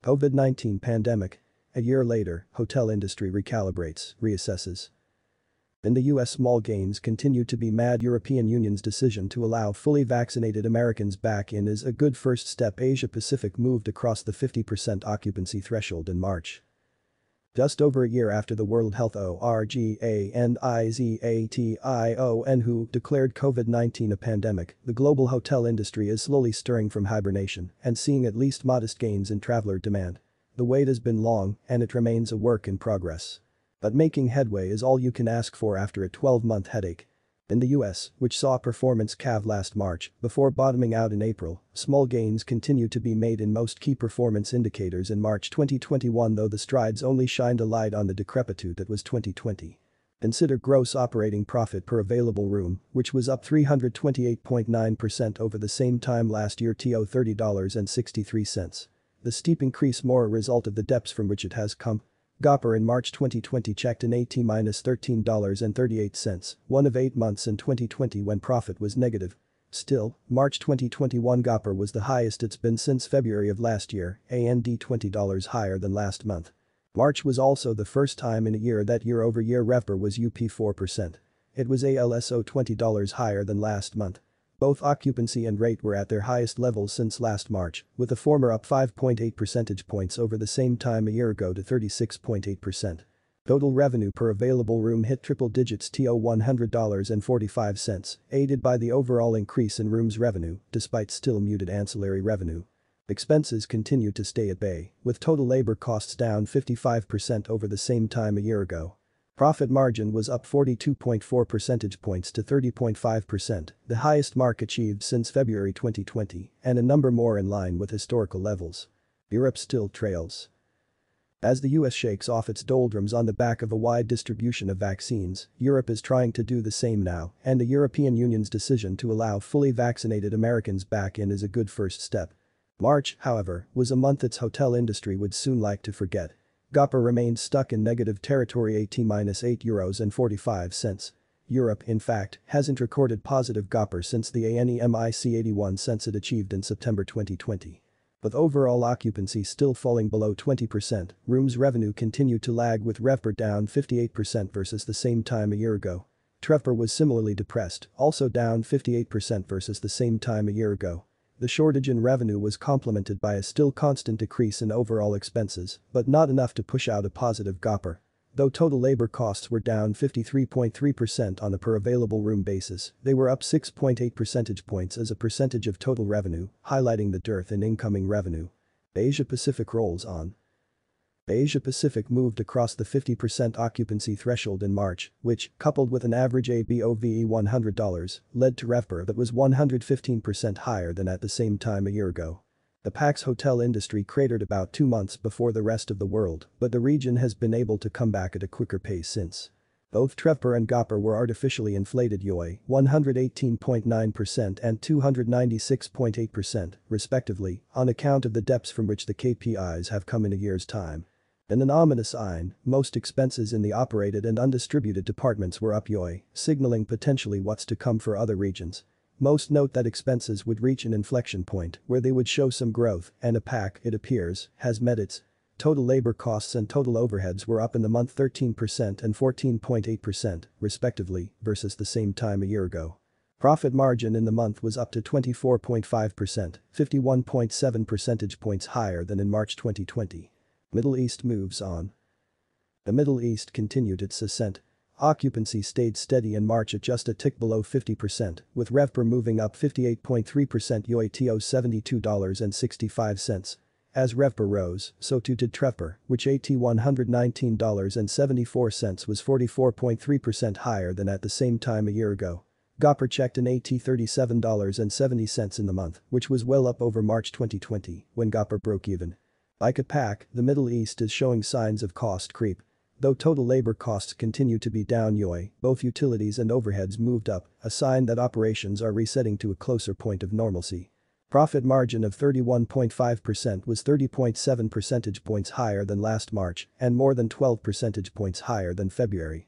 COVID-19 pandemic. A year later, hotel industry recalibrates, reassesses. In the US, small gains continue to be made. European Union's decision to allow fully vaccinated Americans back in is a good first step. Asia Pacific moved across the 50% occupancy threshold in March. Just over a year after the World Health Organization WHO declared COVID-19 a pandemic, the global hotel industry is slowly stirring from hibernation and seeing at least modest gains in traveler demand. The wait has been long and it remains a work in progress. But making headway is all you can ask for after a 12-month headache. In the US, which saw performance calve last March before bottoming out in April, small gains continue to be made in most key performance indicators in March 2021, though the strides only shined a light on the decrepitude that was 2020. Consider gross operating profit per available room, which was up 328.9% over the same time last year to $30.63. The steep increase more a result of the depths from which it has come. GOPR in March 2020 checked in $13.38, one of 8 months in 2020 when profit was negative. Still, March 2021 GOPR was the highest it's been since February of last year, and $20 higher than last month. March was also the first time in a year that year-over-year RevPAR was up 4%. It was also $20 higher than last month. Both occupancy and rate were at their highest levels since last March, with the former up 5.8 percentage points over the same time a year ago to 36.8%. Total revenue per available room hit triple digits to $100.45, aided by the overall increase in rooms revenue, despite still muted ancillary revenue. Expenses continue to stay at bay, with total labor costs down 55% over the same time a year ago. Profit margin was up 42.4 percentage points to 30.5%, the highest mark achieved since February 2020, and a number more in line with historical levels. Europe still trails. As the US shakes off its doldrums on the back of a wide distribution of vaccines, Europe is trying to do the same now, and the European Union's decision to allow fully vaccinated Americans back in is a good first step. March, however, was a month its hotel industry would soon like to forget. GOPR remained stuck in negative territory at €8.45. Europe, in fact, hasn't recorded positive GOPR since the ANEMIC 81 cents it achieved in September 2020. With overall occupancy still falling below 20%, rooms revenue continued to lag with RevPAR down 58% versus the same time a year ago. TRevPAR was similarly depressed, also down 58% versus the same time a year ago. The shortage in revenue was complemented by a still constant decrease in overall expenses, but not enough to push out a positive GOPR. Though total labor costs were down 53.3% on a per available room basis, they were up 6.8 percentage points as a percentage of total revenue, highlighting the dearth in incoming revenue. Asia Pacific rolls on. Asia Pacific moved across the 50% occupancy threshold in March, which, coupled with an average ABOVE $100, led to RevPAR that was 115% higher than at the same time a year ago. The PAX hotel industry cratered about 2 months before the rest of the world, but the region has been able to come back at a quicker pace since. Both TRevPAR and GOPR were artificially inflated 118.9% and 296.8%, respectively, on account of the depths from which the KPIs have come in a year's time. In an ominous sign, most expenses in the operated and undistributed departments were up signaling potentially what's to come for other regions. Most note that expenses would reach an inflection point where they would show some growth, and APAC, it appears, has met its. Total labor costs and total overheads were up in the month 13% and 14.8%, respectively, versus the same time a year ago. Profit margin in the month was up to 24.5%, 51.7 percentage points higher than in March 2020. Middle East moves on. The Middle East continued its ascent. Occupancy stayed steady in March at just a tick below 50%, with RevPAR moving up 58.3% to $72.65. As RevPAR rose, so too did TRevPAR, which at $119.74 was 44.3% higher than at the same time a year ago. GOPR checked in at $37.70 in the month, which was well up over March 2020, when GOPR broke even. Like APAC, the Middle East is showing signs of cost creep. Though total labor costs continue to be down both utilities and overheads moved up, a sign that operations are resetting to a closer point of normalcy. Profit margin of 31.5% was 30.7 percentage points higher than last March and more than 12 percentage points higher than February.